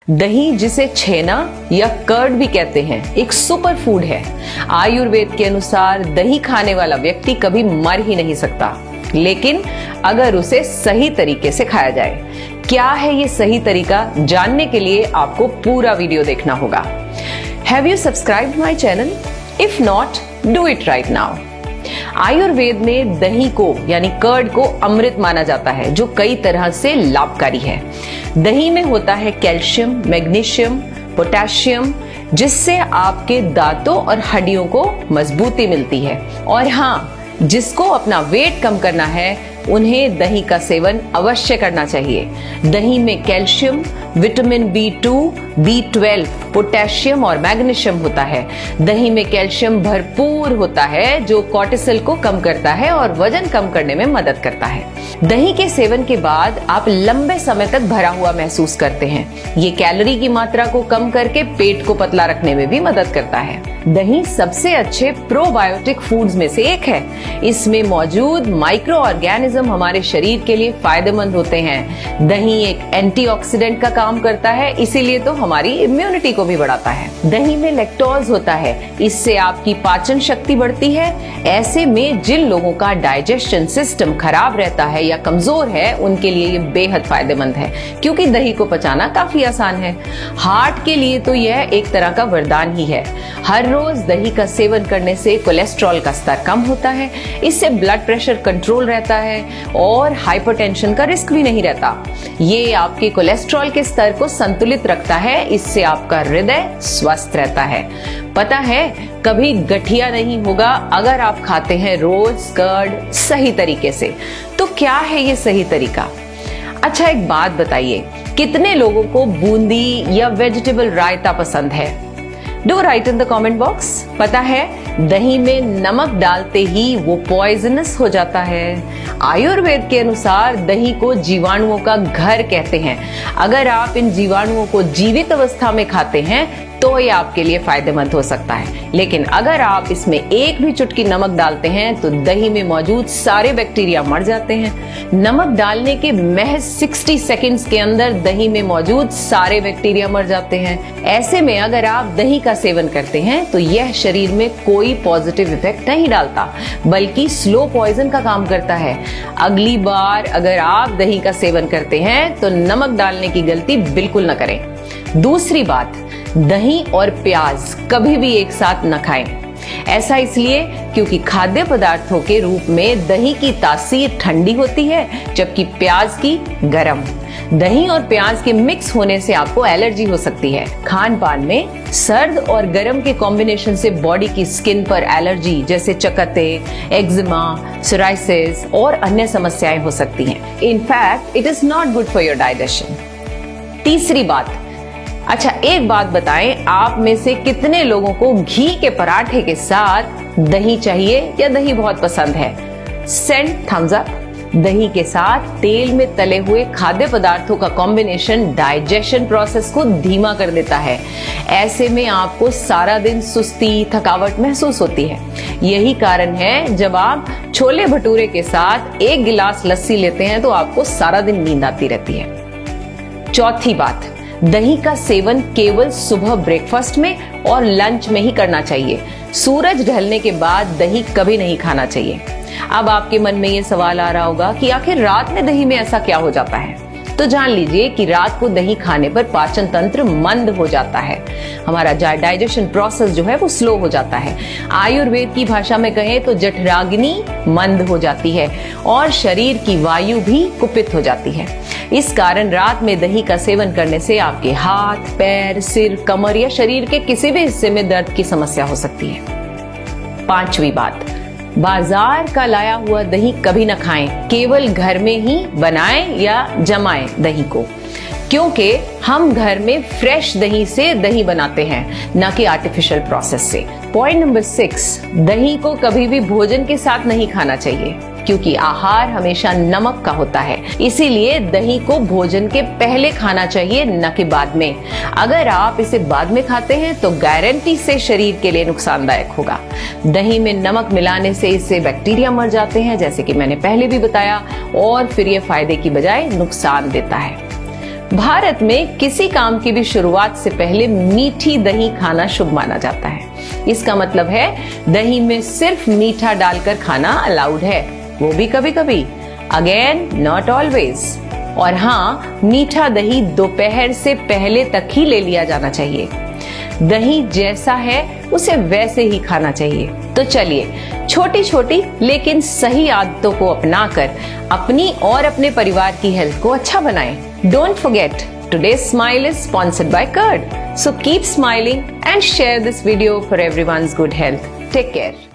दही, जिसे छेना या कर्ड भी कहते हैं, एक सुपर फूड है। आयुर्वेद के अनुसार दही खाने वाला व्यक्ति कभी मर ही नहीं सकता, लेकिन अगर उसे सही तरीके से खाया जाए। क्या है ये सही तरीका, जानने के लिए आपको पूरा वीडियो देखना होगा। Have you subscribed my channel? If not, do it right now. Ayurveda में दही को यानी कर्ड को अमृत माना जाता है, जो कई तरह से लाभकारी है। दही में होता है कैल्शियम, मैग्नीशियम, पोटेशियम, जिससे आपके दांतों और हड्डियों को मजबूती मिलती है। और हाँ, जिसको अपना वेट कम करना है उन्हें दही का सेवन अवश्य करना चाहिए। दही में calcium, vitamin B2, B12, potassium और मैग्नीशियम होता है। दही में कैल्शियम भरपूर होता है, जो कोर्टिसोल को कम करता है और वजन कम करने में मदद करता है। दही के सेवन के बाद आप लंबे समय तक भरा हुआ महसूस करते हैं। ये कैलोरी की मात्रा को कम करके पेट को पतला रखने में भी मदद करता है। दही सबसे अच्छे प्रोबायोटिक फूड्स में से एक है। इसमें मौजूद माइक्रो ऑर्गेनिज्म हमारे शरीर के लिए फायदेमंद होते हैं। दही एक एंटीऑक्सीडेंट का काम करता है, इसीलिए तो हमारी इम्यूनिटी को भी बढ़ाता है। दही में लैक्टोज होता है, इससे आपकी पाचन शक्ति बढ़ती है। ऐसे में जिन लोगों का डाइजेशन सिस्टम खराब रहता है या कमजोर है, उनके लिए ये बेहद फायदेमंद है, क्योंकि दही को पचाना काफी आसान है। हार्ट के लिए तो यह एक तरह का वरदान ही है। हर रोज दही का सेवन करने से कोलेस्ट्रॉल का स्तर कम होता है, इससे ब्लड प्रेशर कंट्रोल रहता है और हाइपरटेंशन का रिस्क भी नहीं रहता। ये आपके कोलेस्ट्रॉल के स्तर को संतुलित रखता है, इससे आपका हृदय स्वस्थ रहता है। पता है, कभी गठिया नहीं होगा अगर आप खाते हैं रोज कर्ड सही तरीके से। तो क्या है ये सही तरीका? अच्छा, एक बात बताइए, कितने लोगों को बूंदी या वेजिटेबल रायता पसंद है? Do right in the comment box. पता है, दही में नमक डालते ही वो पॉइजनस हो जाता है। आयुर्वेद के अनुसार दही को जीवाणुओं का घर कहते हैं। अगर आप इन जीवाणुओं को जीवित अवस्था में खाते हैं तो ये आपके लिए फायदेमंद हो सकता है, लेकिन अगर आप इसमें एक भी चुटकी नमक डालते हैं तो दही में मौजूद सारे बैक्टीरिया मर जाते हैं। नमक डालने के महज 60 सेकंड्स के अंदर दही में मौजूद सारे बैक्टीरिया मर जाते हैं। ऐसे में अगर आप दही का सेवन करते हैं तो यह शरीर में कोई पॉजिटिव इफेक्ट नहीं डालता, बल्कि स्लो पॉइजन का काम करता है। अगली बार अगर आप दही का सेवन करते हैं तो नमक डालने की गलती बिल्कुल न करें। दूसरी बात, दही और प्याज कभी भी एक साथ न खाएं। ऐसा इसलिए क्योंकि खाद्य पदार्थों के रूप में दही की तासीर ठंडी होती है, जबकि प्याज की गर्म। दही और प्याज के मिक्स होने से आपको एलर्जी हो सकती है। खान पान में सर्द और गर्म के कॉम्बिनेशन से बॉडी की स्किन पर एलर्जी जैसे चकत्ते, एक्जिमा, सोराइसिस और अन्य समस्याएं हो सकती हैं। In fact it is not good for your digestion. तीसरी बात, अच्छा एक बात बताएं, आप में से कितने लोगों को घी के पराठे के साथ दही चाहिए या दही बहुत पसंद है? Send thumbs up. दही के साथ तेल में तले हुए खाद्य पदार्थों का कॉम्बिनेशन डाइजेशन प्रोसेस को धीमा कर देता है। ऐसे में आपको सारा दिन सुस्ती, थकावट महसूस होती है। यही कारण है जब आप छोले भटूरे के साथ एक गिलास लस्सी लेते हैं तो आपको सारा दिन नींद आती रहती है। चौथी बात, दही का सेवन केवल सुबह ब्रेकफास्ट में और लंच में ही करना चाहिए। सूरज ढलने के बाद दही कभी नहीं खाना चाहिए। अब आपके मन में ये सवाल आ रहा होगा कि आखिर रात में दही में ऐसा क्या हो जाता है? तो जान लीजिए कि रात को दही खाने पर पाचन तंत्र मंद हो जाता है। हमारा डाइजेशन प्रोसेस जो है वो स्लो हो जाता है। आयुर्वेद की भाषा में कहें तो जठराग्नि मंद हो जाती है और शरीर की वायु भी कुपित हो जाती है। इस कारण रात में दही का सेवन करने से आपके हाथ, पैर, सिर, कमर या शरीर के किसी भी हिस्से में दर्द की समस्या हो सकती है। पांचवी बात, बाजार का लाया हुआ दही कभी न खाएं, केवल घर में ही बनाएं या जमाएं दही को, क्योंकि हम घर में फ्रेश दही से दही बनाते हैं, न कि आर्टिफिशियल प्रोसेस से। पॉइंट नंबर 6, दही को कभी भी भोजन के साथ नहीं खाना चाहिए, क्योंकि आहार हमेशा नमक का होता है। इसीलिए दही को भोजन के पहले खाना चाहिए, न कि बाद में। अगर आप इसे बाद में खाते हैं तो गारंटी से शरीर के लिए नुकसानदायक होगा। दही में नमक मिलाने से इससे बैक्टीरिया मर जाते हैं, जैसे कि मैंने पहले भी बताया, और फिर ये फायदे की बजाय नुकसान देता है। भारत में किसी काम की भी शुरुआत से पहले मीठी दही खाना शुभ माना जाता है। इसका मतलब है दही में सिर्फ मीठा डालकर खाना अलाउड है, वो भी कभी कभी, अगेन नॉट ऑलवेज। और हाँ, मीठा दही दोपहर से पहले तक ही ले लिया जाना चाहिए। दही जैसा है उसे वैसे ही खाना चाहिए। तो चलिए छोटी छोटी लेकिन सही आदतों को अपनाकर अपनी और अपने परिवार की हेल्थ को अच्छा बनाएं। Don't forget, today's smile is sponsored by Curd. So keep smiling and share this video for everyone's good health. Take care.